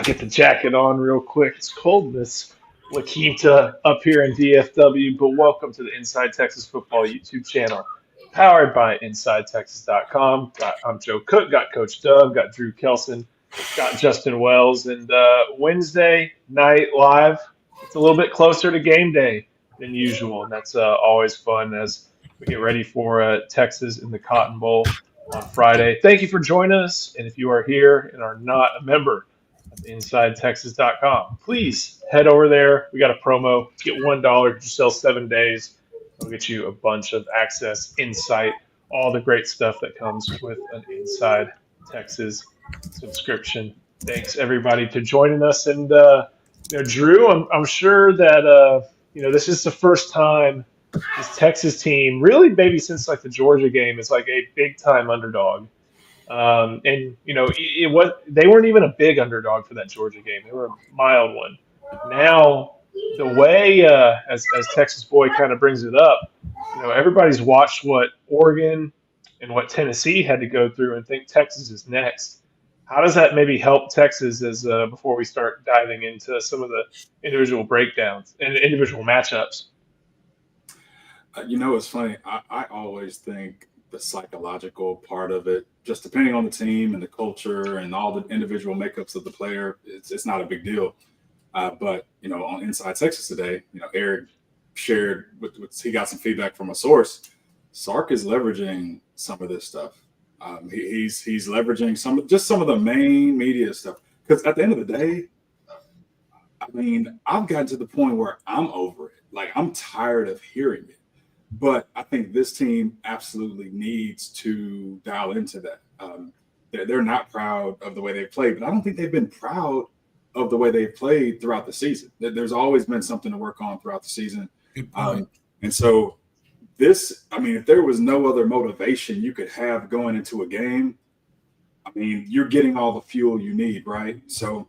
get the jacket on real quick. It's cold in this La Quinta up here in DFW, but welcome to the Inside Texas Football YouTube channel, powered by InsideTexas.com. I'm Joe Cook, got Coach Doug, got Drew Kelson, got Justin Wells, and Wednesday night live. It's a little bit closer to game day than usual, and that's always fun as we get ready for Texas in the Cotton Bowl on Friday. Thank you for joining us, and if you are here and are not a member of InsideTexas.com, please head over there. We got a promo. Get $1 to sell 7 days. We'll get you a bunch of access, insight, all the great stuff that comes with an Inside Texas subscription. Thanks everybody for joining us. And Drew, I'm sure that this is the first time this Texas team, really maybe since like the Georgia game, is like a big time underdog. They weren't even a big underdog for that Georgia game. They were a mild one. Now, the way as Texas Boy kind of brings it up, everybody's watched what Oregon and what Tennessee had to go through and think Texas is next. How does that maybe help Texas as before we start diving into some of the individual breakdowns and individual matchups? It's funny. I always think the psychological part of it, just depending on the team and the culture and all the individual makeups of the player, it's not a big deal. But on Inside Texas today, Eric shared he got some feedback from a source. Sark is leveraging some of this stuff. He's leveraging some of the main media stuff, because at the end of the day, I've gotten to the point where I'm over it. Like, I'm tired of hearing it. But I think this team absolutely needs to dial into that. They're not proud of the way they've played, but I don't think they've been proud of the way they've played throughout the season. There's always been something to work on throughout the season. And so if there was no other motivation you could have going into a game, you're getting all the fuel you need, right? So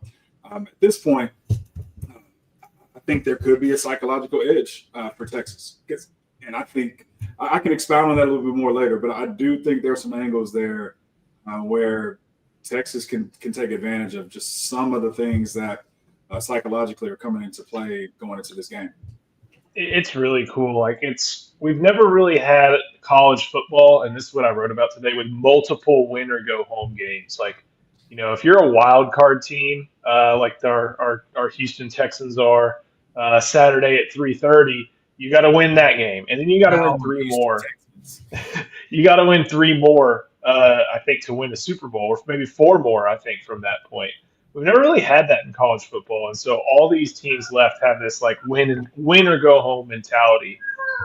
at this point, I think there could be a psychological edge for Texas. And I think I can expound on that a little bit more later, but I do think there are some angles there where Texas can take advantage of just some of the things that psychologically are coming into play going into this game. It's really cool. We've never really had college football, and this is what I wrote about today, with multiple win or go home games. If you're a wild card team, like our Houston Texans are, Saturday at 3:30. You got to win that game, and then you got to win three more. You got to win three more, I think, to win the Super Bowl, or maybe four more, I think, from that point. We've never really had that in college football, and so all these teams left have this win or go home mentality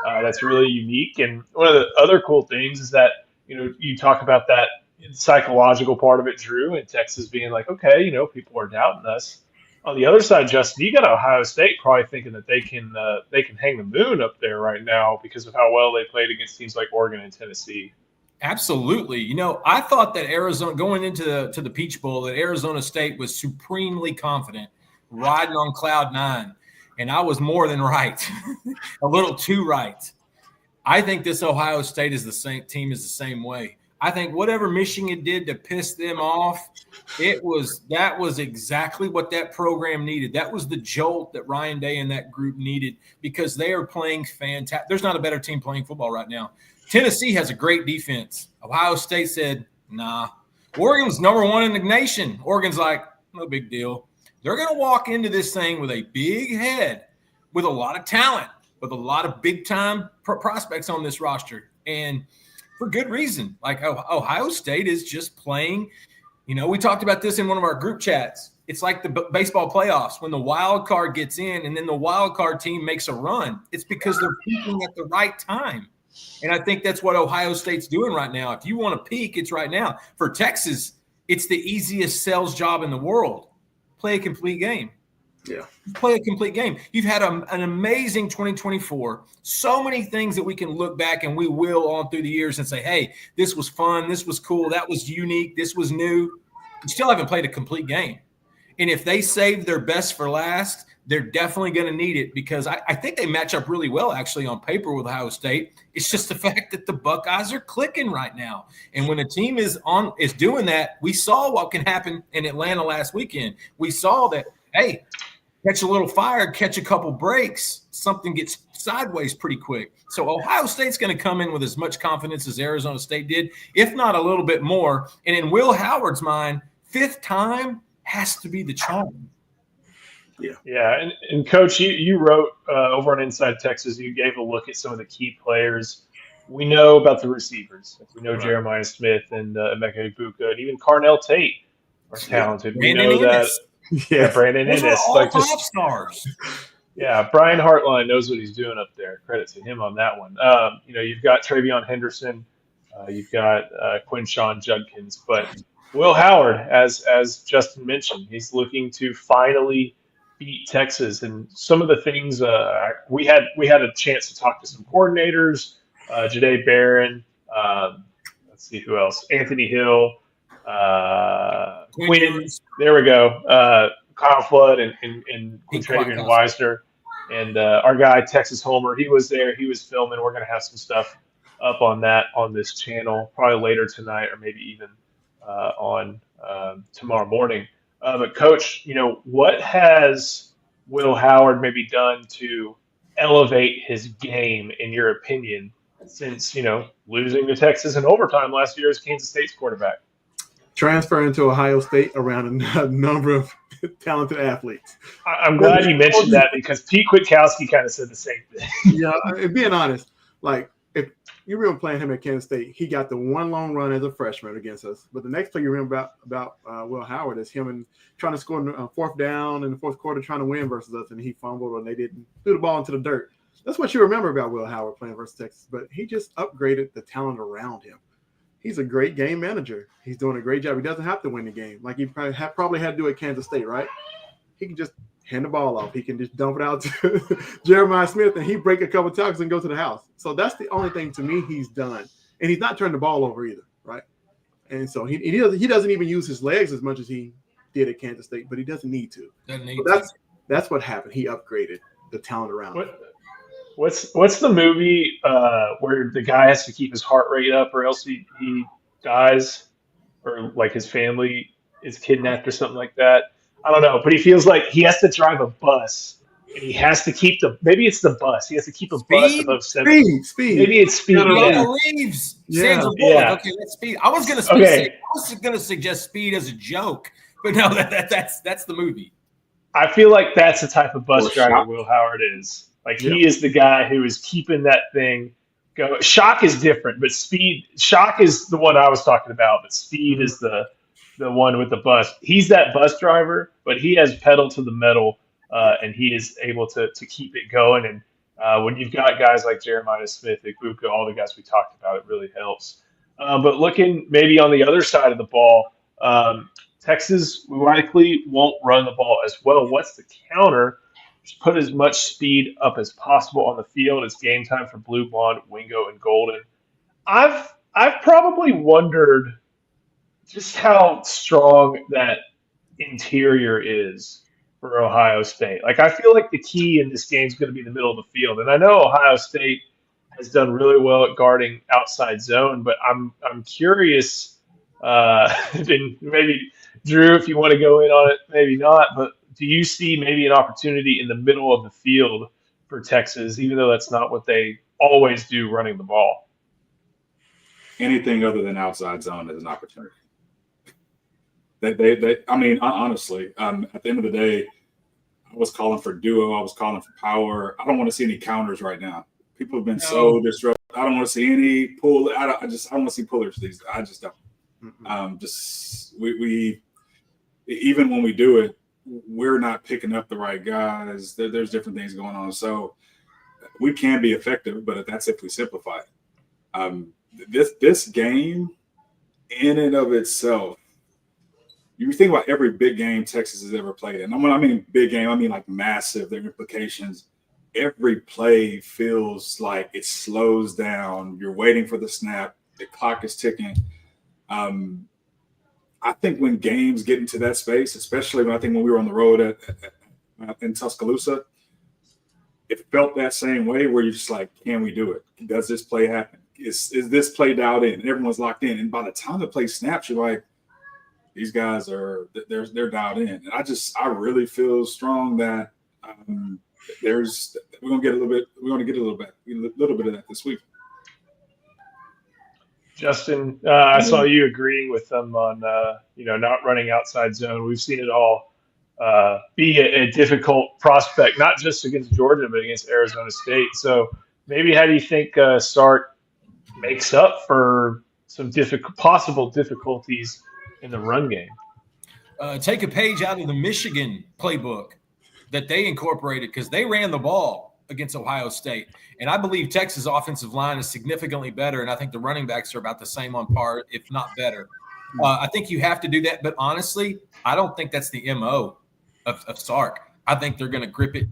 that's really unique. And one of the other cool things is that you talk about that psychological part of it, Drew, and Texas being like, okay, people are doubting us. On the other side, Justin, you got Ohio State probably thinking that they can hang the moon up there right now because of how well they played against teams like Oregon and Tennessee. Absolutely. I thought that Arizona, going into the Peach Bowl, that Arizona State was supremely confident, riding on cloud nine, and I was more than right, a little too right. I think this Ohio State is the same way. I think whatever Michigan did to piss them off, that was exactly what that program needed. That was the jolt that Ryan Day and that group needed, because they are playing fantastic. There's not a better team playing football right now. Tennessee has a great defense. Ohio State said, nah. Oregon's number one in the nation. Oregon's like, no big deal. They're going to walk into this thing with a big head, with a lot of talent, with a lot of big-time prospects on this roster. And for good reason. Ohio State is just playing. We talked about this in one of our group chats. It's like the baseball playoffs when the wild card gets in and then the wild card team makes a run. It's because they're peaking at the right time. And I think that's what Ohio State's doing right now. If you want to peak, it's right now. For Texas, it's the easiest sales job in the world. Play a complete game. Yeah. Play a complete game. You've had an amazing 2024. So many things that we can look back, and we will on through the years, and say, hey, this was fun. This was cool. That was unique. This was new. You still haven't played a complete game. And if they save their best for last, they're definitely going to need it because I think they match up really well actually on paper with Ohio State. It's just the fact that the Buckeyes are clicking right now. And when a team is doing that, we saw what can happen in Atlanta last weekend. We saw that, hey, catch a little fire, catch a couple breaks, something gets sideways pretty quick. So Ohio State's going to come in with as much confidence as Arizona State did, if not a little bit more. And in Will Howard's mind, 5th time has to be the charm. Yeah. And Coach, you wrote over on Inside Texas, you gave a look at some of the key players. We know about the receivers. We know Jeremiah Smith and Emeka Egbuka, and even Carnell Tate are talented. We know that. Yeah, Brandon Those Ennis. all 5 stars. Yeah, Brian Hartline knows what he's doing up there. Credit to him on that one. You've got Travion Henderson. You've got Quinshawn Judkins. But Will Howard, as Justin mentioned, he's looking to finally beat Texas. And some of the things we had a chance to talk to some coordinators, Jahdae Barron, let's see who else, Anthony Hill, Quinn, there we go, Kyle Flood and Travian Wisner, and our guy Texas Homer. He was there. He was filming. We're going to have some stuff up on that on this channel probably later tonight or maybe even on tomorrow morning. But Coach, what has Will Howard maybe done to elevate his game, in your opinion, since losing to Texas in overtime last year as Kansas State's quarterback? Transferring to Ohio State around a number of talented athletes. I'm glad you mentioned that because Pete Kwiatkowski kind of said the same thing. Yeah, being honest, like if you remember playing him at Kansas State, he got the one long run as a freshman against us. But the next play you remember about Will Howard is him and trying to score a 4th down in the 4th quarter, trying to win versus us, and he fumbled and they didn't threw the ball into the dirt. That's what you remember about Will Howard playing versus Texas. But he just upgraded the talent around him. He's a great game manager. He's doing a great job. He doesn't have to win the game like he probably had to do at Kansas State, right? He can just hand the ball off. He can just dump it out to Jeremiah Smith, and he break a couple tackles and go to the house. So that's the only thing to me he's done. And he's not turned the ball over either, right? And so he doesn't even use his legs as much as he did at Kansas State, but he doesn't need to. That's what happened. He upgraded the talent around him. What's the movie where the guy has to keep his heart rate up or else he dies, or like his family is kidnapped or something like that? I don't know, but he feels like he has to drive a bus and he has to keep maybe it's the bus. He has to keep a bus above 70. Speed. Maybe it's Speed. Reeves. Sandra Bullock. Okay, that's Speed. I was gonna suggest Speed as a joke, but no, that's the movie. I feel like that's the type of bus driver Will Howard is. Like he is the guy who is keeping that thing going. Shock is different, but Shock is the one I was talking about, but Speed is the one with the bus. He's that bus driver, but he has pedal to the metal, and he is able to keep it going. And when you've got guys like Jeremiah Smith, Egbuka, all the guys we talked about, it really helps. But looking maybe on the other side of the ball, Texas likely won't run the ball as well. What's the counter? Just put as much speed up as possible on the field. It's game time for Blue, Blonde, Wingo, and Golden. I've probably wondered just how strong that interior is for Ohio State. Like, I feel like the key in this game is going to be the middle of the field. And I know Ohio State has done really well at guarding outside zone, but I'm curious, and maybe Drew, if you want to go in on it, maybe not, but do you see maybe an opportunity in the middle of the field for Texas, even though that's not what they always do running the ball? Anything other than outside zone is an opportunity. Honestly, at the end of the day, I was calling for duo. I was calling for power. I don't want to see any counters right now. People have been so disruptive. I don't want to see any pull. I don't want to see pullers. I just don't. We even when we do it, we're not picking up the right guys. There's different things going on. So we can be effective, but that's if we simplify it. This game in and of itself, you think about every big game Texas has ever played in. When I mean big game, I mean like massive, their implications. Every play feels like it slows down. You're waiting for the snap. The clock is ticking. I think when games get into that space, especially when we were on the road in Tuscaloosa, it felt that same way where you're just like, can we do it? Does this play happen? Is this play dialed in? And everyone's locked in. And by the time the play snaps, you're like, these guys they're dialed in. And I really feel strong that we're gonna get a little bit of that this week. Justin, I saw you agreeing with them on not running outside zone. We've seen it all be a difficult prospect, not just against Georgia, but against Arizona State. So maybe how do you think Sark makes up for some possible difficulties in the run game? Take a page out of the Michigan playbook that they incorporated, because they ran the ball against Ohio State. And I believe Texas' offensive line is significantly better, and I think the running backs are about the same on par, if not better. I think you have to do that, but honestly, I don't think that's the MO of Sark. I think they're going to grip it.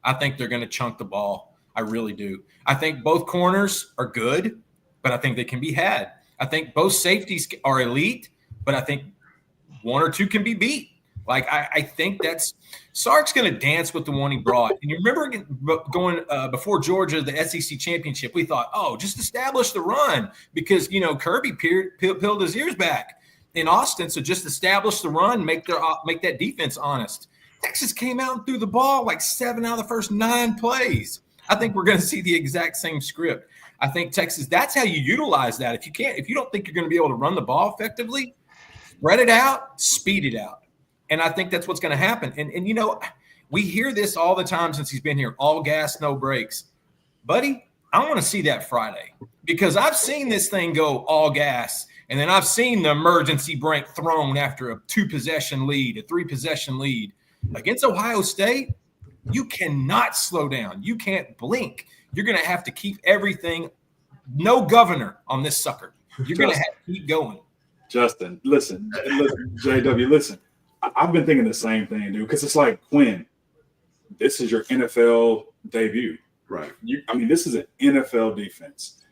I think they're going to chunk the ball. I really do. I think both corners are good, but I think they can be had. I think both safeties are elite, but I think one or two can be beat. Like, I think that's – Sark's going to dance with the one he brought. And you remember going before Georgia, the SEC championship, we thought, just establish the run because, Kirby peeled his ears back in Austin. So just establish the run, make that defense honest. Texas came out and threw the ball like 7 out of the first 9 plays. I think we're going to see the exact same script. I think Texas, that's how you utilize that. If you don't think you're going to be able to run the ball effectively, spread it out, speed it out. And I think that's what's going to happen. And we hear this all the time since he's been here, all gas, no brakes. Buddy, I want to see that Friday because I've seen this thing go all gas, and then I've seen the emergency brake thrown after a 2-possession lead, a 3-possession lead. Against Ohio State, you cannot slow down. You can't blink. You're going to have to keep everything, no governor on this sucker. You're going to have to keep going. Justin, listen, JW, listen. I've been thinking the same thing, dude, because it's like, Quinn, this is your NFL debut. Right. This is an NFL defense.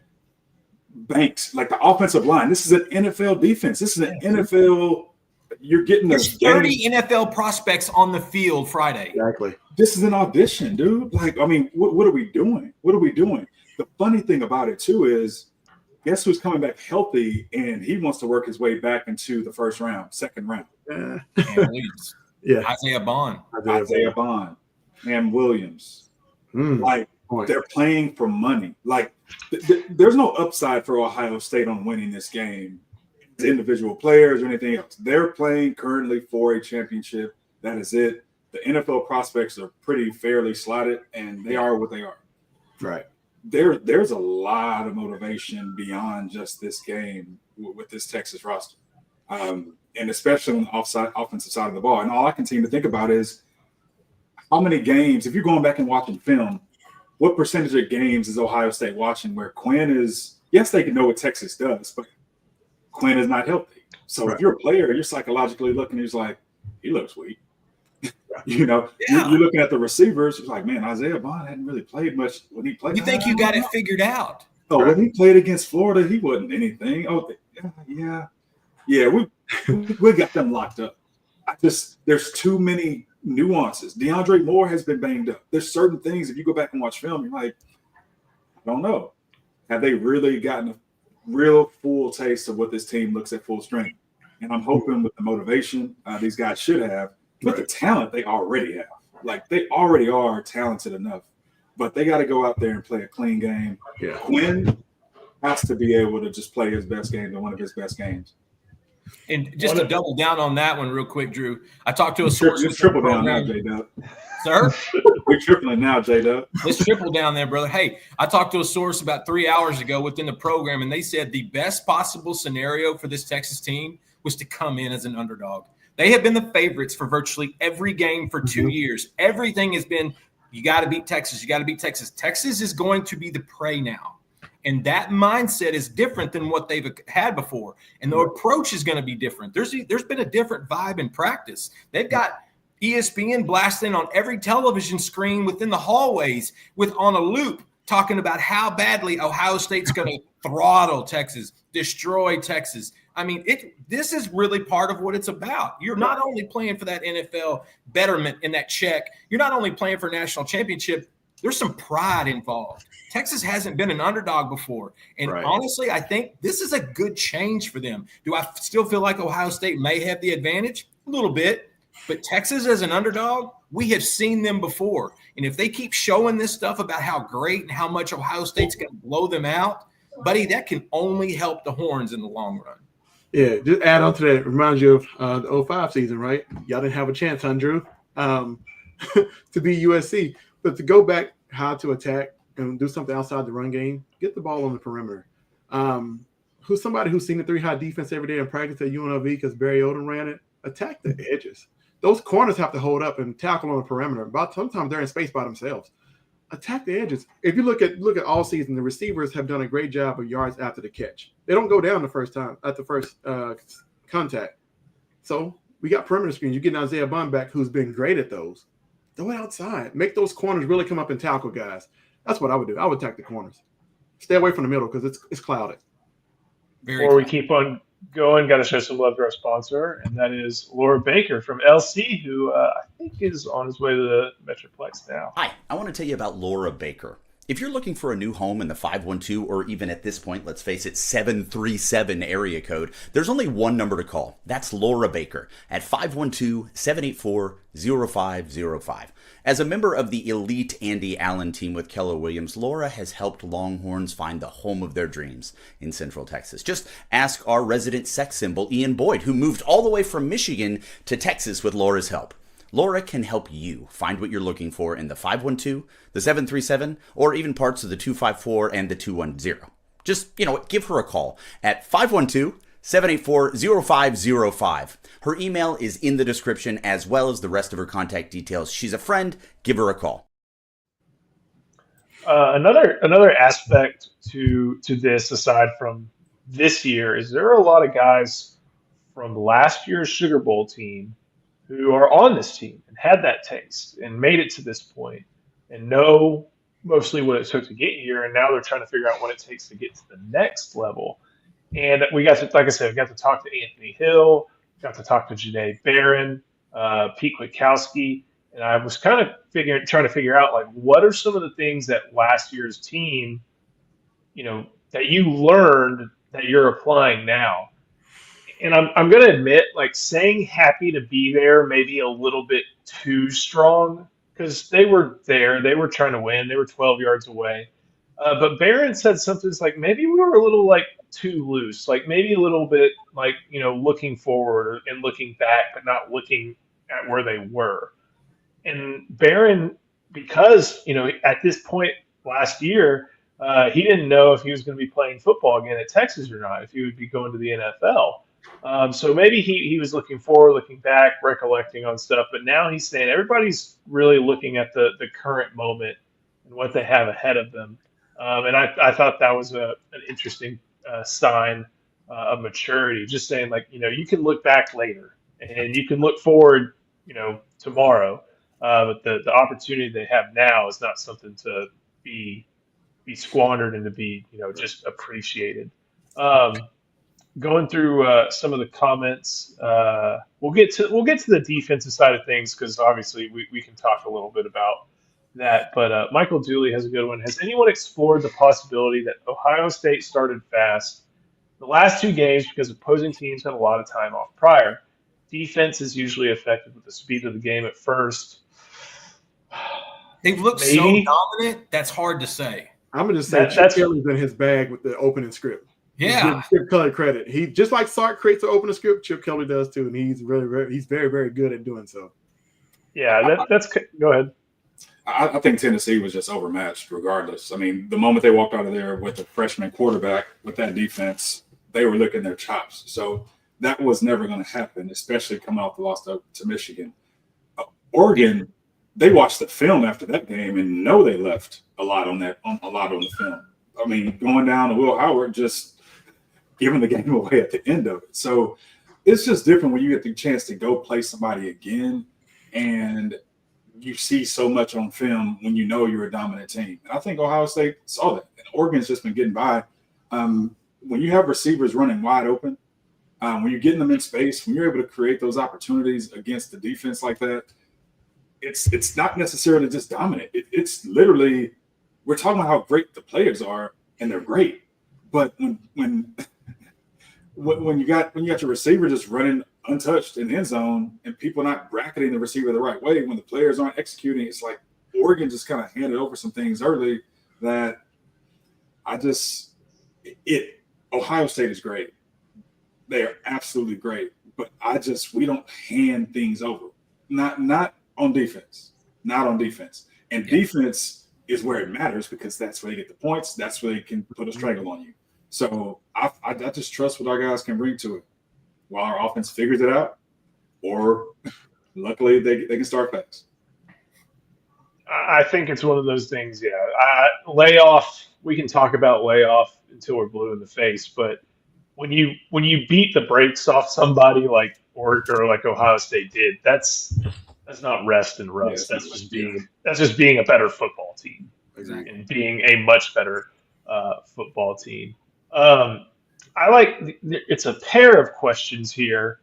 Banks, like the offensive line, this is an NFL defense. This is an NFL – you're getting – There's 30 NFL prospects on the field Friday. Exactly. This is an audition, dude. Like, what are we doing? What are we doing? The funny thing about it, too, is guess who's coming back healthy, and he wants to work his way back into the second round. Yeah. Isaiah Bond, Cam Williams. They're playing for money. Like, there's no upside for Ohio State on winning this game, individual players or anything else. They're playing currently for a championship. That is it. The NFL prospects are pretty fairly slotted, and they are what they are. Right. There's a lot of motivation beyond just this game with this Texas roster. And especially on the offensive side of the ball. And all I continue to think about is how many games, if you're going back and watching film, what percentage of games is Ohio State watching where Quinn is, yes, they can know what Texas does, but Quinn is not healthy. So if you're a player, you're psychologically looking, he's like, he looks weak. You're looking at the receivers, you're like, man, Isaiah Bond hadn't really played much when he played. You think you got it figured out. When he played against Florida, he wasn't anything. We got them locked up. There's too many nuances. DeAndre Moore has been banged up. There's certain things, if you go back and watch film, you're like, I don't know. Have they really gotten a real full taste of what this team looks at full strength? And I'm hoping with the motivation these guys should have, but the talent they already have. Like, they already are talented enough, but they got to go out there and play a clean game. Yeah. Quinn has to be able to just play his best game and one of his best games. And just to double down on that one real quick, Drew, I talked to a source. Let's triple down now, J-Dub. Sir? We're tripling now, J-Dub. Let's triple down there, brother. Hey, I talked to a source about 3 hours ago within the program, and they said the best possible scenario for this Texas team was to come in as an underdog. They have been the favorites for virtually every game for 2 years. Everything has been, you got to beat Texas. You got to beat Texas. Texas is going to be the prey now. And that mindset is different than what they've had before. And the approach is going to be different. There's been a different vibe in practice. They've got ESPN blasting on every television screen within the hallways on a loop talking about how badly Ohio State's going to throttle Texas, destroy Texas. I mean, this is really part of what it's about. You're not only playing for that NFL betterment in that check. You're not only playing for a national championship. There's some pride involved. Texas hasn't been an underdog before. And honestly, I think this is a good change for them. Do I still feel like Ohio State may have the advantage? A little bit. But Texas as an underdog, we have seen them before. And if they keep showing this stuff about how great and how much Ohio State's going to blow them out, buddy, that can only help the Horns in the long run. Yeah, just add on to that. It reminds you of the 05 season, right? Y'all didn't have a chance, Drew, to be USC. But to go back how to attack and do something outside the run game, get the ball on the perimeter. Who's somebody who's seen the 3-high defense every day in practice at UNLV because Barry Odom ran it? Attack the edges. Those corners have to hold up and tackle on the perimeter. But sometimes they're in space by themselves. Attack the edges. If you look at all season, the receivers have done a great job of yards after the catch. They don't go down the first time at the first contact. So we got perimeter screens. You get Isaiah Bond back, who's been great at those. Throw it outside. Make those corners really come up and tackle guys. That's what I would do. I would attack the corners. Stay away from the middle because it's clouded. Before we keep on going, got to show some love to our sponsor, and that is Laura Baker from LC, who I think is on his way to the Metroplex now. Hi, I want to tell you about Laura Baker. If you're looking for a new home in the 512 or even at this point, let's face it, 737 area code, there's only one number to call. That's Laura Baker at 512-784-0505. As a member of the elite Andy Allen team with Keller Williams, Laura has helped Longhorns find the home of their dreams in Central Texas. Just ask our resident sex symbol, Ian Boyd, who moved all the way from Michigan to Texas with Laura's help. Laura can help you find what you're looking for in the 512, the 737, or even parts of the 254 and the 210. Just, give her a call at 512-784-0505. Her email is in the description as well as the rest of her contact details. She's a friend. Give her a call. Another aspect to this, aside from this year, is there are a lot of guys from last year's Sugar Bowl team who are on this team and had that taste and made it to this point and know mostly what it took to get here. And now they're trying to figure out what it takes to get to the next level. And we got to, like I said, we got to talk to Anthony Hill, got to talk to Janae Barron, Pete Kwiatkowski. And I was kind of trying to figure out, like, what are some of the things that last year's team, that you learned that you're applying now. And I'm going to admit, like, saying happy to be there maybe a little bit too strong because they were there. They were trying to win. They were 12 yards away. But Barron said something like maybe we were a little, like, too loose, like maybe a little bit like, looking forward and looking back, but not looking at where they were. And Barron, because, at this point last year, he didn't know if he was going to be playing football again at Texas or not, if he would be going to the NFL. So maybe he was looking forward, looking back, recollecting on stuff. But now he's saying everybody's really looking at the current moment and what they have ahead of them. And I thought that was an interesting sign of maturity, just saying, like, you can look back later and you can look forward, tomorrow. But the opportunity they have now is not something to be squandered and to be, just appreciated. Going through some of the comments, we'll get to the defensive side of things because obviously we can talk a little bit about that. But Michael Dooley has a good one. Has anyone explored the possibility that Ohio State started fast the last two games because opposing teams had a lot of time off prior? Defense is usually affected with the speed of the game at first. They've looked so dominant, that's hard to say. I'm going to say Chip Kelly's in his bag with the opening script. Yeah. Chip Kelly credit. He just like Sark creates the opening script, Chip Kelly does too, and he's very, very good at doing so. Yeah, that's go ahead. I think Tennessee was just overmatched regardless. I mean, the moment they walked out of there with a freshman quarterback with that defense, they were licking their chops. So that was never going to happen, especially coming off the loss to Michigan. Oregon, they watched the film after that game and know they left a lot on the film. I mean, going down to Will Howard, just giving the game away at the end of it. So it's just different when you get the chance to go play somebody again and you see so much on film when you know you're a dominant team. And I think Ohio State saw that. And Oregon's just been getting by. When you have receivers running wide open, When you're getting them in space, when you're able to create those opportunities against the defense like that, it's not necessarily just dominant. It's literally, we're talking about how great the players are, and they're great. But when you got your receiver just running untouched in the end zone and people not bracketing the receiver the right way, when the players aren't executing, it's like Oregon just kind of handed over some things early that Ohio State is great. They are absolutely great. But we don't hand things over. Not on defense. Not on defense. And defense is where it matters because that's where they get the points. That's where they can put a strangle on you. So I just trust what our guys can bring to it while our offense figures it out, or luckily they can start fast. I think it's one of those things, yeah. Layoff, we can talk about layoff until we're blue in the face, but when you beat the brakes off somebody like like Ohio State did, that's not rest and rust. That's just being a better football team. Exactly. And being a much better football team. It's a pair of questions here.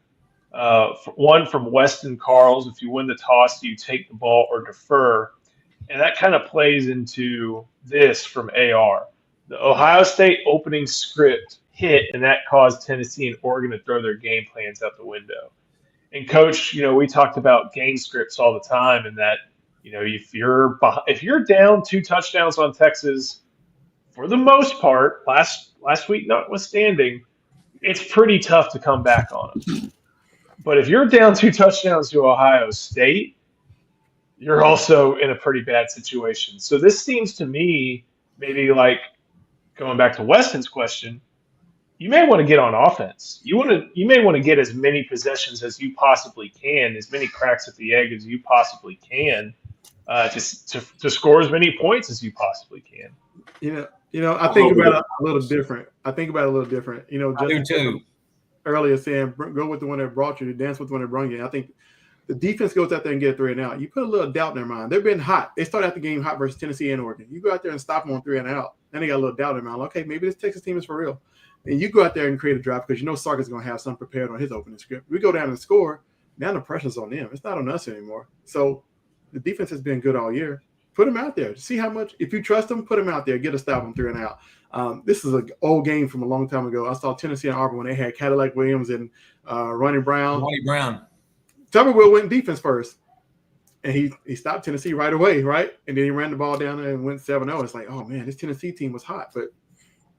One from Weston Carls: if you win the toss, do you take the ball or defer? And that kind of plays into this from AR. The Ohio State opening script hit, and that caused Tennessee and Oregon to throw their game plans out the window. And Coach, we talked about game scripts all the time, and that if you're down 2 touchdowns on Texas, for the most part, last week notwithstanding, it's pretty tough to come back on them. But if you're down 2 touchdowns to Ohio State, you're also in a pretty bad situation. So this seems to me, maybe like going back to Weston's question, you may want to get on offense. You may want to get as many possessions as you possibly can, as many cracks at the egg as you possibly can, to score as many points as you possibly can. I think about it a little different. I do too. Earlier saying go with the one that brought you, to dance with the one that brought you. I think the defense goes out there and get a 3 and out. You put a little doubt in their mind. They've been hot. They started out the game hot versus Tennessee and Oregon. You go out there and stop them on 3 and out. Then they got a little doubt in their mind. Okay, maybe this Texas team is for real. And you go out there and create a drive because Sark is going to have something prepared on his opening script. We go down and score. Now the pressure's on them. It's not on us anymore. So the defense has been good all year. Put them out there. See how much. If you trust them, put them out there. Get a stop on 3 and out. This is an old game from a long time ago. I saw Tennessee and Auburn when they had Cadillac Williams and Ronnie Brown. Tuberville went defense first, and he stopped Tennessee right away, right? And then he ran the ball down there and went 7-0. It's like, oh, man, this Tennessee team was hot. But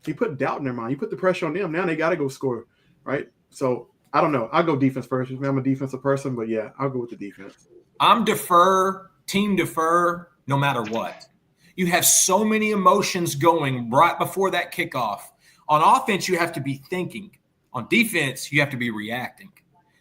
he put doubt in their mind. You put the pressure on them. Now they got to go score, right? So I don't know. I'll go defense first. I'm a defensive person, but, yeah, I'll go with the defense. I'm team defer, no matter what. You have so many emotions going right before that kickoff. On offense, you have to be thinking. On defense, you have to be reacting.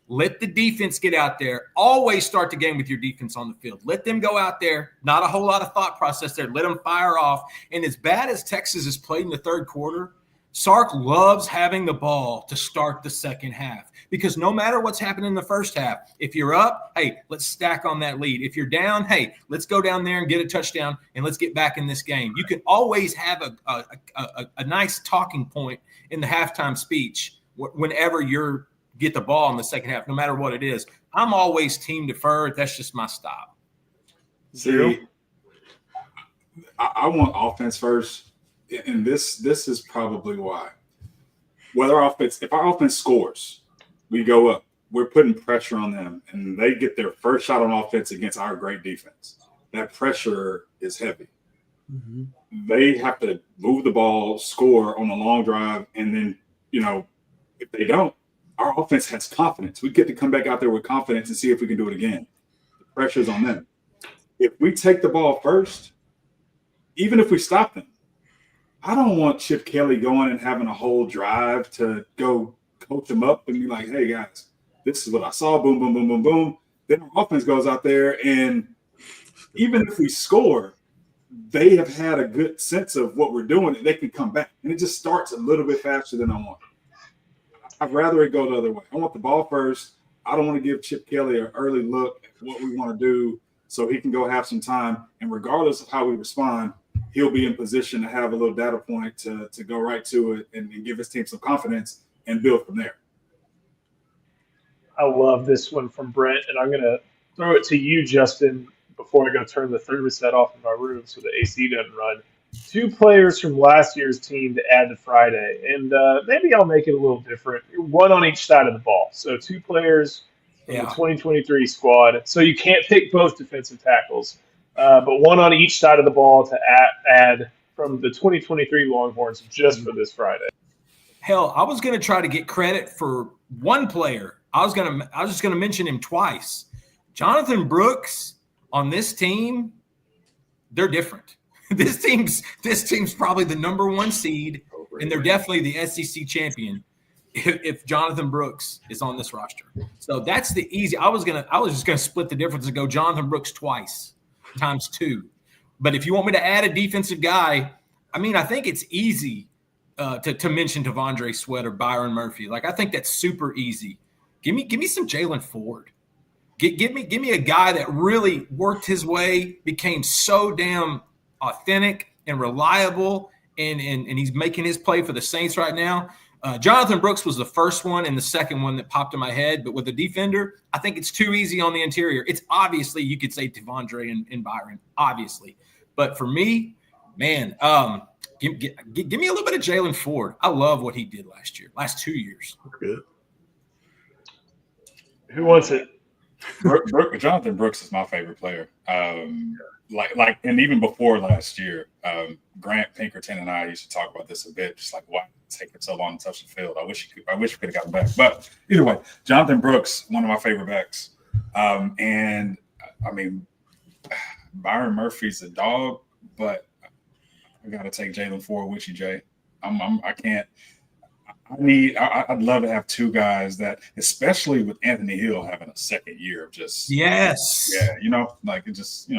Let the defense get out there. Always start the game with your defense on the field. Let them go out there. Not a whole lot of thought process there. Let them fire off. And as bad as Texas has played in the third quarter, Sark loves having the ball to start the second half because no matter what's happening in the first half, if you're up, hey, let's stack on that lead. If you're down, hey, let's go down there and get a touchdown and let's get back in this game. You can always have a nice talking point in the halftime speech whenever you're get the ball in the second half, no matter what it is. I'm always team defer. That's just my style. See, I want offense first. And this is probably why. If our offense scores, we go up. We're putting pressure on them, and they get their first shot on offense against our great defense. That pressure is heavy. Mm-hmm. They have to move the ball, score on a long drive, and then, if they don't, our offense has confidence. We get to come back out there with confidence and see if we can do it again. The pressure's on them. If we take the ball first, even if we stop them, I don't want Chip Kelly going and having a whole drive to go coach them up and be like, hey, guys, this is what I saw. Boom, boom, boom, boom, boom. Then our offense goes out there, and even if we score, they have had a good sense of what we're doing, and they can come back. And it just starts a little bit faster than I want. I'd rather it go the other way. I want the ball first. I don't want to give Chip Kelly an early look at what we want to do so he can go have some time. And regardless of how we respond, he'll be in position to have a little data point to go right to it and give his team some confidence and build from there. I love this one from Brent, and I'm going to throw it to you, Justin, before I go turn the thermostat off in my room so the AC doesn't run. Two players from last year's team to add to Friday, and maybe I'll make it a little different. One on each side of the ball. So two players from the 2023 squad. So you can't pick both defensive tackles, but one on each side of the ball to add from the 2023 Longhorns just for this Friday. Hell, I was going to try to get credit for one player. I was just going to mention him twice. Jonathan Brooks on this team, they're different. This team's probably the number one seed, and they're definitely the SEC champion if Jonathan Brooks is on this roster. So that's the easy. I was just gonna split the difference and go Jonathan Brooks twice, times two. But if you want me to add a defensive guy, I mean, I think it's easy to mention Devondre Sweat or Byron Murphy. Like, I think that's super easy. Give me some Jalen Ford. Give me a guy that really worked his way, became so damn authentic and reliable, and he's making his play for the Saints right now. Jonathan Brooks was the first one and the second one that popped in my head, but with a defender, I think it's too easy on the interior. It's obviously, you could say Devondre and Byron, obviously. But for me, man, give me a little bit of Jalen Ford. I love what he did last 2 years. Good. Who wants it? Jonathan Brooks is my favorite player. Like, and even before last year, Grant Pinkerton and I used to talk about this a bit. Just like, why it's taking so long to touch the field? I wish we could have gotten back. But either way, Jonathan Brooks, one of my favorite backs. And I mean, Byron Murphy's a dog, but I got to take Jalen Ford with you, Jay. I can't. I'd love to have two guys that, especially with Anthony Hill having a second year of just like it just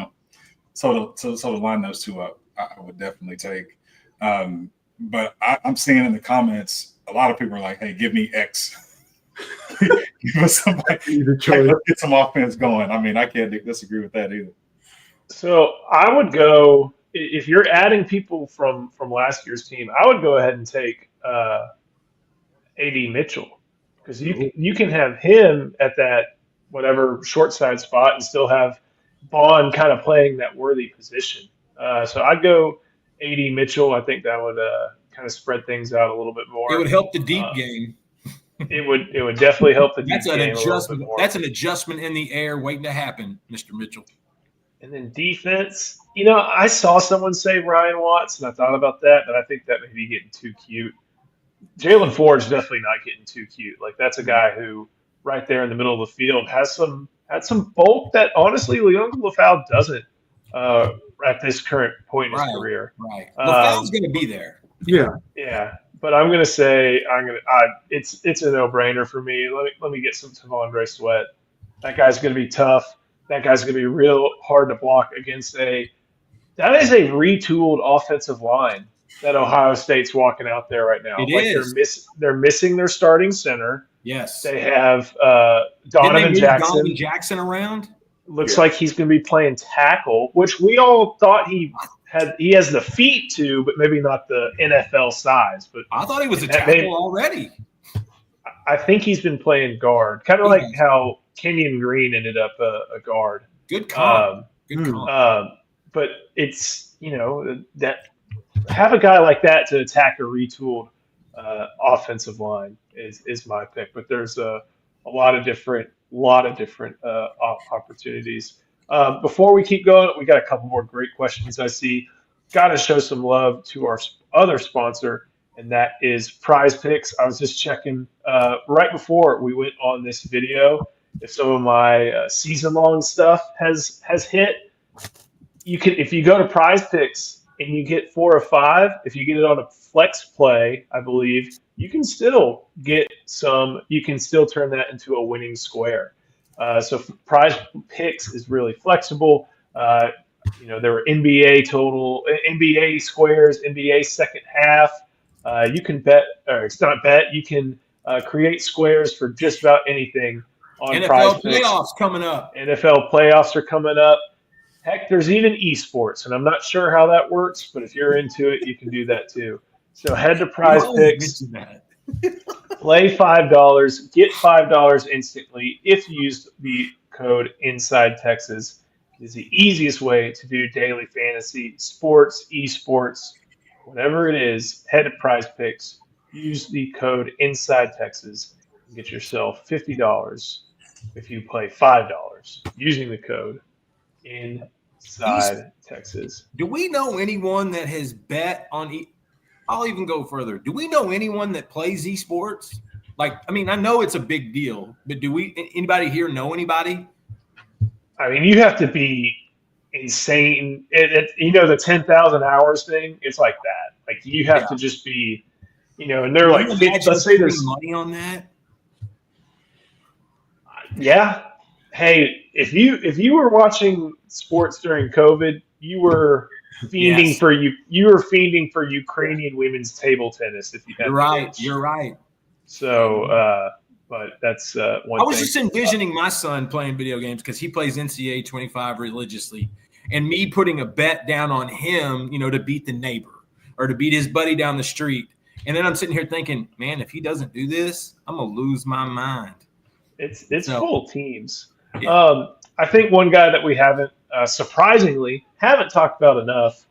so to line those two up, I would definitely take. But I'm seeing in the comments a lot of people are like, "Hey, give me X, give us somebody, get some offense going." I mean, I can't disagree with that either. So I would go, if you're adding people from last year's team, I would go ahead and take A.D. Mitchell, because you can have him at that whatever short side spot and still have Bond kind of playing that worthy position. So I'd go A.D. Mitchell. I think that would kind of spread things out a little bit more. It would help the deep game. It would definitely help the deep game a little bit more. That's an adjustment in the air waiting to happen, Mr. Mitchell. And then defense, I saw someone say Ryan Watts, and I thought about that, but I think that may be getting too cute. Jalen Ford's definitely not getting too cute. Like, that's a guy who, right there in the middle of the field, had some bulk that honestly Leon Lafau doesn't at this current point in his career. Right, Lafau's going to be there. Yeah. But I'm going to say it's a no-brainer for me. Let me get some Devondre Sweat. That guy's going to be tough. That guy's going to be real hard to block against that is a retooled offensive line that Ohio State's walking out there right now. They're missing their starting center. Yes. They have Donovan Jackson around. Looks like he's going to be playing tackle, which we all thought he has the feet to, but maybe not the NFL size. But I thought he was a tackle already. I think he's been playing guard, kind of like how Kenyon Green ended up a guard. Good comp. But it's, that have a guy like that to attack a retooled offensive line is my pick. But there's a lot of different opportunities. Before we keep going, we got a couple more great questions I see. Got to show some love to our other sponsor, and that is Prize Picks. I was just checking right before we went on this video if some of my season-long stuff has hit. You can, if you go to Prize Picks and you get 4 or 5, if you get it on a flex play, I believe you can still get some. You can still turn that into a winning square. So Prize Picks is really flexible. There were NBA squares, NBA second half. You can bet, or it's not bet. You can create squares for just about anything on Prize Picks. NFL playoffs coming up. NFL playoffs are coming up. Heck, there's even esports, and I'm not sure how that works, but if you're into it, you can do that too. So head to Prize Picks. Play $5, get $5 instantly if you use the code Inside Texas. It is the easiest way to do daily fantasy, sports, esports, whatever it is. Head to Prize Picks. Use the code Inside Texas and get yourself $50 if you play $5 using the code Inside Texas. Do we know anyone that has bet on? I'll even go further. Do we know anyone that plays esports? Like, I mean, I know it's a big deal, but do anybody here know anybody? I mean, you have to be insane. The 10,000 hours thing, it's like that. Like, you have to just be, and they're like, let's say there's money on that. Yeah. Hey, if you were watching sports during COVID, you were fiending for Ukrainian women's table tennis. If you had You're right. So, but that's one. I was just envisioning my son playing video games because he plays NCAA 25 religiously, and me putting a bet down on him, to beat the neighbor or to beat his buddy down the street. And then I'm sitting here thinking, man, if he doesn't do this, I'm gonna lose my mind. It's full teams. Yeah. I think one guy that we surprisingly haven't talked about enough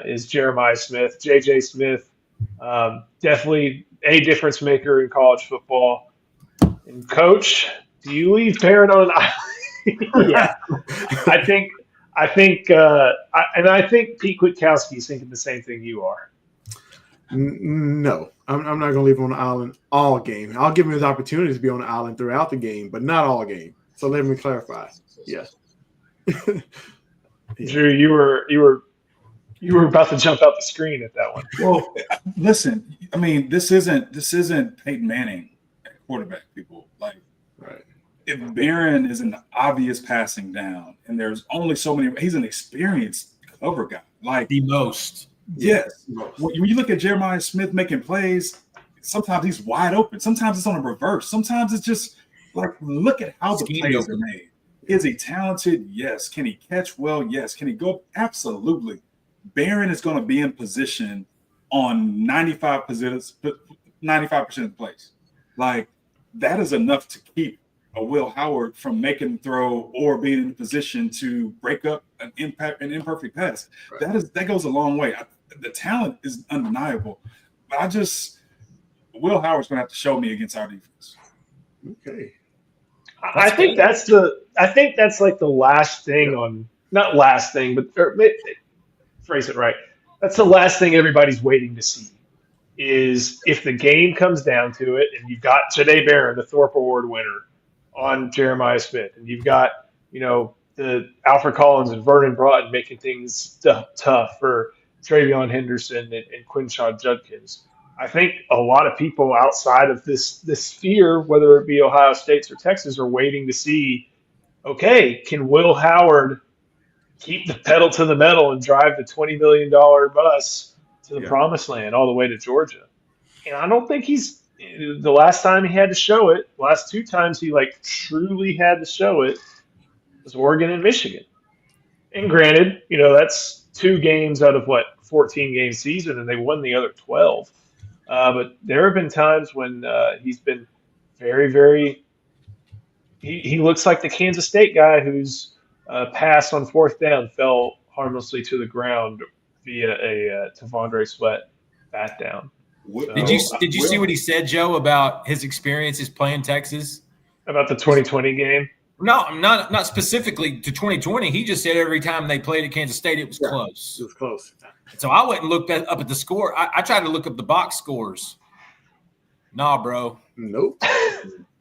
is Jeremiah Smith, JJ Smith. Definitely a difference maker in college football. And coach, do you leave Barron on an island? Yeah, I think Pete Kwiatkowski's thinking the same thing you are. No, I'm not going to leave him on the island all game. I'll give him his opportunity to be on the island throughout the game, but not all game. So let me clarify. Yeah. Drew, you were about to jump out the screen at that one. Well, listen, I mean, this isn't Peyton Manning at quarterback, people. Like, right. If Barron is an obvious passing down, and there's only so many, he's an experienced cover guy. Like the most. Yes. When you look at Jeremiah Smith making plays, sometimes he's wide open. Sometimes it's on a reverse. Sometimes it's just like, look at how the plays are made. Is he talented? Yes. Can he catch well? Yes. Can he go? Absolutely. Barron is going to be in position on 95% of the plays. Like, that is enough to keep a Will Howard from making the throw or being in a position to break up an imperfect pass. Right. That goes a long way. The talent is undeniable, but Will Howard's going to have to show me against our defense. Okay. I think that's like the last thing not last thing, but phrase it right. That's the last thing everybody's waiting to see is if the game comes down to it and you've got Jahdae Barron, the Thorpe Award winner, on Jeremiah Smith, and you've got, the Alfred Collins and Vernon Broughton making things tough for Travion Henderson and Quinshaw Judkins. I think a lot of people outside of this sphere, whether it be Ohio State or Texas, are waiting to see, okay, can Will Howard keep the pedal to the metal and drive the $20 million bus to the promised land all the way to Georgia? And I don't think the last time he had to show it, last two times he truly had to show it, was Oregon and Michigan. And granted, that's 2 games out of 14-game season, and they won the other 12. But there have been times when he's been very, very. He looks like the Kansas State guy whose pass on 4th down fell harmlessly to the ground via a Tavondre Sweat bat down. So, did you see what he said, Joe, about his experiences playing Texas? About the 2020 game? No, not specifically to 2020. He just said every time they played at Kansas State, it was close. It was close. So I went and looked up at the score. I tried to look up the box scores. Nah, bro. Nope.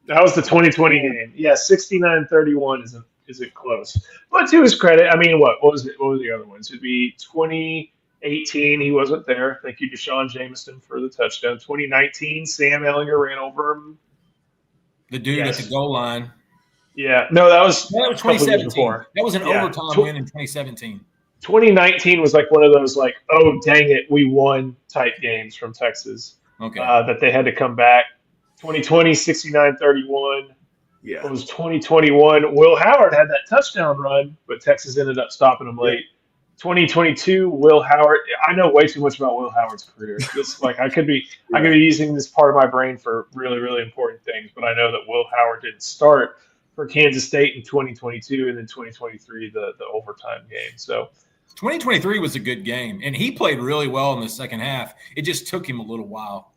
That was the 2020 game. Yeah, 69-31 isn't close. But to his credit, I mean, what was it? What were the other ones? It'd be 2018. He wasn't there. Thank you, Deshaun Jameson, for the touchdown. 2019, Sam Ehlinger ran over him. The dude at the goal line. Yeah. No, that was 2017. That was an overtime win in 2017. 2019 was one of those oh, dang it, we won type games from Texas. Okay. That they had to come back. 2020, 69-31. Yeah. It was 2021. Will Howard had that touchdown run, but Texas ended up stopping him late. 2022, Will Howard. I know way too much about Will Howard's career. This I could be using this part of my brain for really, really important things, but I know that Will Howard didn't start for Kansas State in 2022, and then 2023 the overtime game. So 2023 was a good game, and he played really well in the second half. It just took him a little while.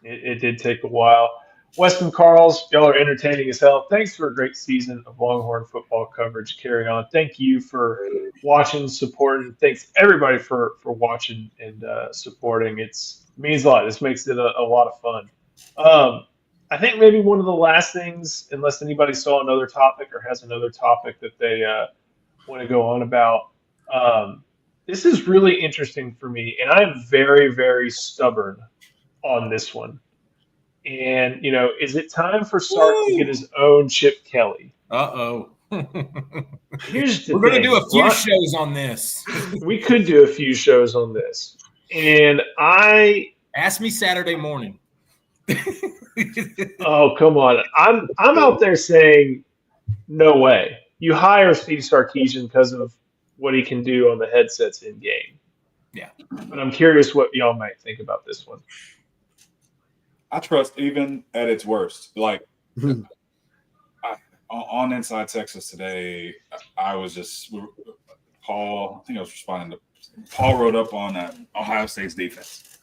it did take a while. Weston Carls, y'all are entertaining as hell. Thanks for a great season of Longhorn football coverage. Carry on. Thank you for watching, supporting. Thanks everybody for watching and supporting. It means a lot. This makes it a lot of fun. I think maybe one of the last things, unless anybody saw another topic or has another topic that they want to go on about. This is really interesting for me, and I'm very, very stubborn on this one. And, is it time for Sark to get his own Chip Kelly? Uh-oh. Here's the We're going to thing. do a few shows on this. We could do a few shows on this. And Ask me Saturday morning. oh, come on. I'm out there saying, no way. You hire Steve Sarkisian because of what he can do on the headsets in game. Yeah. But I'm curious what y'all might think about this one. I trust even at its worst. Like on Inside Texas today, I was just Paul. I think I was responding to Paul wrote up on Ohio State's defense,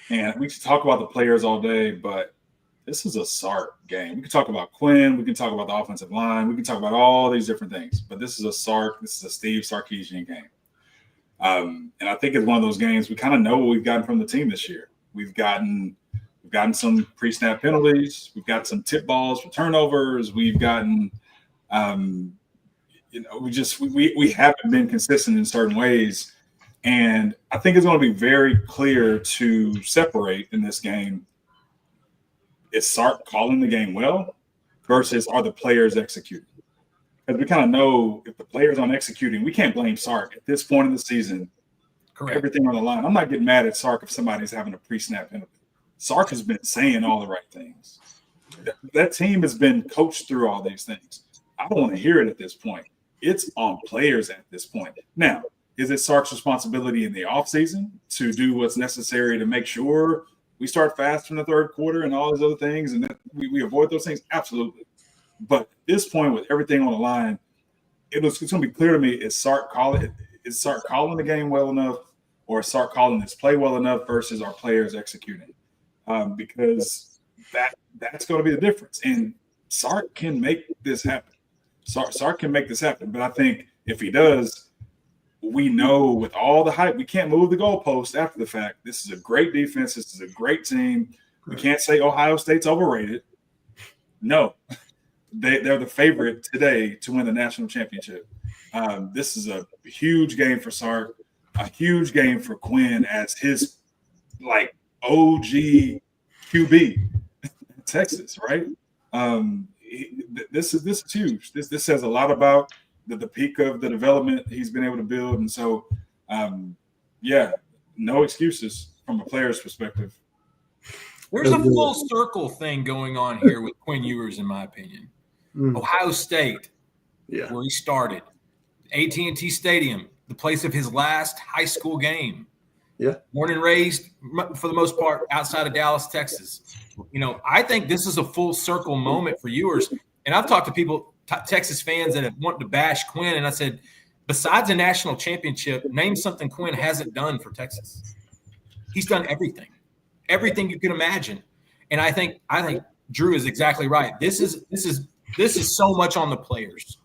and we could talk about the players all day, but this is a Sark game. We can talk about Quinn. We can talk about the offensive line. We can talk about all these different things, but this is a Sark. This is a Steve Sarkisian game, and I think it's one of those games we kind of know what we've gotten from the team this year. We've gotten some pre-snap penalties. We've got some tip balls for turnovers. We've gotten, we haven't been consistent in certain ways. And I think it's going to be very clear to separate in this game. Is Sark calling the game well versus are the players executing? Because we kind of know if the players aren't executing, we can't blame Sark at this point in the season. Correct. Everything on the line. I'm not getting mad at Sark if somebody's having a pre-snap penalty. Sark has been saying all the right things. That team has been coached through all these things. I don't want to hear it at this point. It's on players at this point. Now, is it Sark's responsibility in the offseason to do what's necessary to make sure we start fast in the third quarter and all these other things and that we avoid those things? Absolutely. But at this point, with everything on the line, it's going to be clear to me, is Sark calling the game well enough or is Sark calling this play well enough versus our players executing? Because that's going to be the difference. And Sark can make this happen. Sark can make this happen. But I think if he does, we know with all the hype, we can't move the goalpost after the fact. This is a great defense. This is a great team. We can't say Ohio State's overrated. No. They're the favorite today to win the national championship. This is a huge game for Sark, a huge game for Quinn as his, OG QB, Texas, right? This is huge. This says a lot about the peak of the development he's been able to build, and so, no excuses from a player's perspective. There's a full circle thing going on here with Quinn Ewers, in my opinion. Ohio State, where he started, AT&T Stadium, the place of his last high school game. Yeah. Born and raised, for the most part, outside of Dallas, Texas. I think this is a full circle moment for Ewers. And I've talked to people, Texas fans that have wanted to bash Quinn, and I said, besides a national championship, name something Quinn hasn't done for Texas. He's done everything you can imagine. And I think Drew is exactly right. This is so much on the players,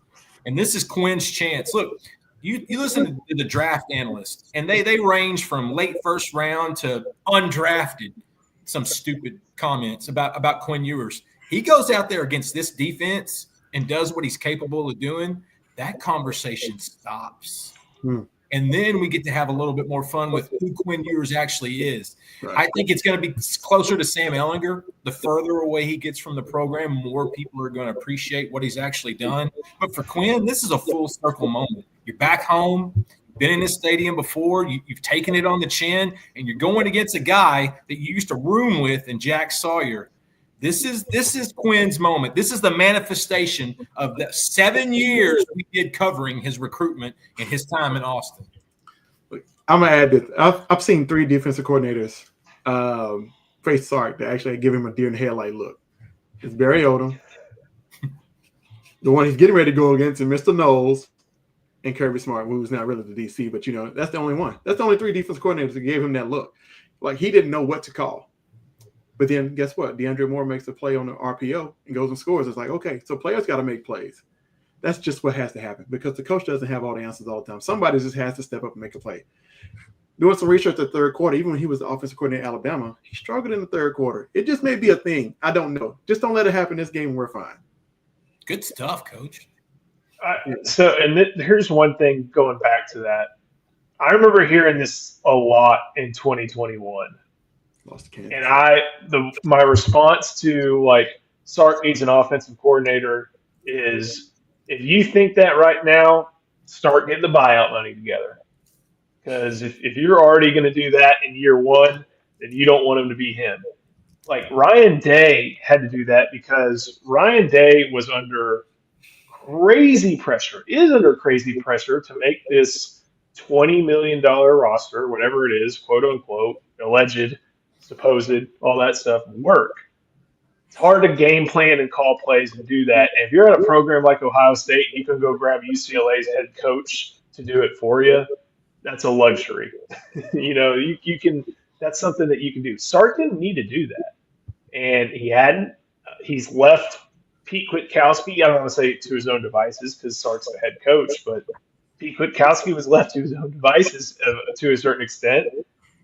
and this is Quinn's chance. Look. You listen to the draft analysts, and they range from late first round to undrafted, some stupid comments about Quinn Ewers. He goes out there against this defense and does what he's capable of doing. That conversation stops. And then we get to have a little bit more fun with who Quinn Ewers actually is. Right. I think it's going to be closer to Sam Ehlinger. The further away he gets from the program, more people are going to appreciate what he's actually done. But for Quinn, this is a full circle moment. You're back home, you've been in this stadium before, you've taken it on the chin, and you're going against a guy that you used to room with in Jack Sawyer. This is Quinn's moment. This is the manifestation of the 7 years we did covering his recruitment and his time in Austin. I'm gonna add this. I've seen 3 defensive coordinators face Sark to actually give him a deer in the headlight look. It's Barry Odom, the one he's getting ready to go against, and Mr. Knowles, and Kirby Smart, who's not really the DC, but that's the only one. That's the only 3 defensive coordinators that gave him that look. Like, he didn't know what to call. But then guess what? DeAndre Moore makes a play on the RPO and goes and scores. It's like, okay, so players got to make plays. That's just what has to happen because the coach doesn't have all the answers all the time. Somebody just has to step up and make a play. Doing some research the third quarter, even when he was the offensive coordinator at Alabama, he struggled in the third quarter. It just may be a thing. I don't know. Just don't let it happen this game. We're fine. Good stuff, Coach. Here's one thing going back to that. I remember hearing this a lot in 2021. And my response to Sark needs an offensive coordinator is, if you think that right now, start getting the buyout money together. Because if you're already going to do that in year 1, then you don't want him to be him. Like, Ryan Day had to do that because Ryan Day was under crazy pressure, is under crazy pressure to make this $20 million roster, whatever it is, quote unquote, alleged, supposed, all that stuff, work. It's hard to game plan and call plays and do that. And if you're at a program like Ohio State, you can go grab UCLA's head coach to do it for you. That's a luxury. You can. That's something that you can do. Sark didn't need to do that, and he hadn't. He's left Pete Kwiatkowski, I don't want to say to his own devices because Sark's the head coach, but Pete Kwiatkowski was left to his own devices to a certain extent,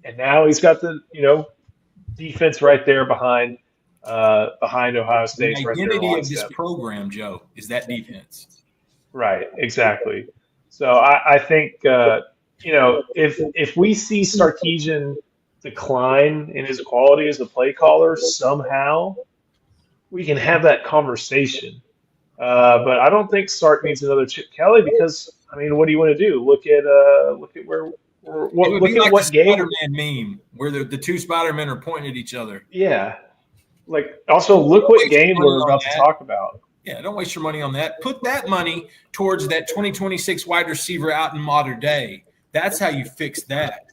and now he's got the defense right there behind Ohio State. The identity of this program, Joe, is that defense. Right, exactly. So I think if we see Sarkisian decline in his quality as a play caller somehow, we can have that conversation. But I don't think Sark needs another Chip Kelly because, what do you want to do? Look at what game? Spider-Man meme where the 2 Spider-Men are pointing at each other. Yeah. Also look what game we're about to talk about. Yeah, don't waste your money on that. Put that money towards that 2026 wide receiver out in modern day. That's how you fix that.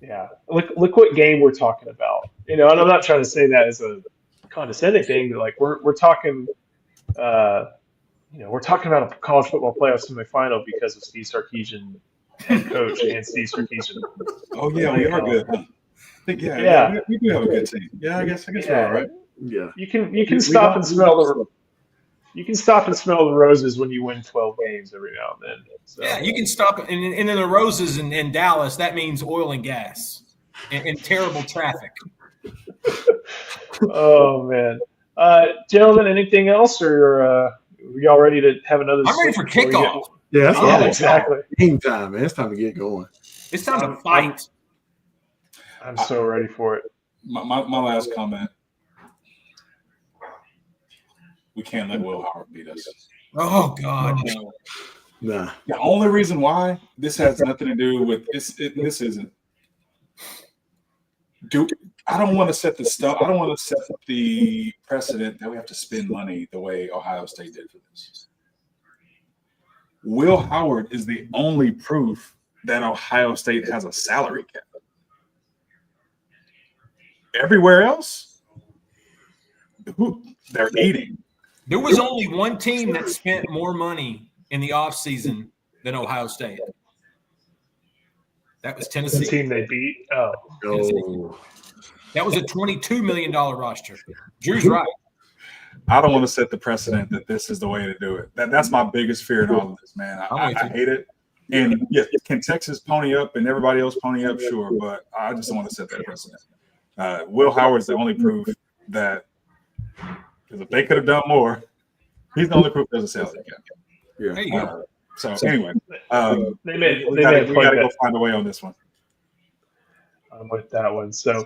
Yeah. Look what game we're talking about. And I'm not trying to say that as a condescending thing, but we're talking we're talking about a college football playoff semifinal because of Steve Sarkisian, head coach, and Steve Sarkisian. Oh yeah, we are good. I think we do have a good team. Yeah, I guess we're all right. Yeah. You can stop and smell the roses when you win 12 games every now and then. So. Yeah, you can stop and in the roses in Dallas, that means oil and gas and terrible traffic. Oh man. Gentlemen, anything else, or are y'all ready to have another? I'm ready for kickoff. Yeah, exactly. Game time, man. It's time to get going. It's time to fight. I'm so ready for it. My last comment. We can't let Will Howard beat us. Oh God. Nah. The only reason why this has nothing to do with this isn't. I don't want to set the stuff. I don't want to set the precedent that we have to spend money the way Ohio State did for this. Will Howard is the only proof that Ohio State has a salary cap. Everywhere else, they're eating. There was only one team that spent more money in the offseason than Ohio State. That was Tennessee. The team they beat. Oh. That was a $22 million roster. Drew's right. I don't want to set the precedent that this is the way to do it. That's my biggest fear in all of this, man. I hate it. And yeah, can Texas pony up and everybody else pony up? Sure, but I just don't want to set that precedent. Will Howard's the only proof that, because if they could have done more, he's the only proof there's a salary cap. Yeah. There you go. So anyway, we got to go find a way on this one. I'm with that one. So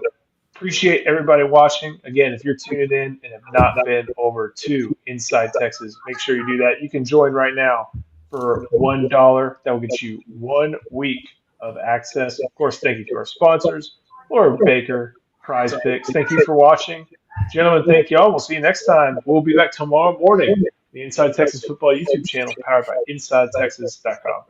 appreciate everybody watching. Again, if you're tuning in and have not been over to Inside Texas, make sure you do that. You can join right now for $1. That will get you 1 week of access. Of course, thank you to our sponsors, Laura Baker, Prize Picks. Thank you for watching. Gentlemen, thank y'all. We'll see you next time. We'll be back tomorrow morning. The Inside Texas Football YouTube channel powered by InsideTexas.com.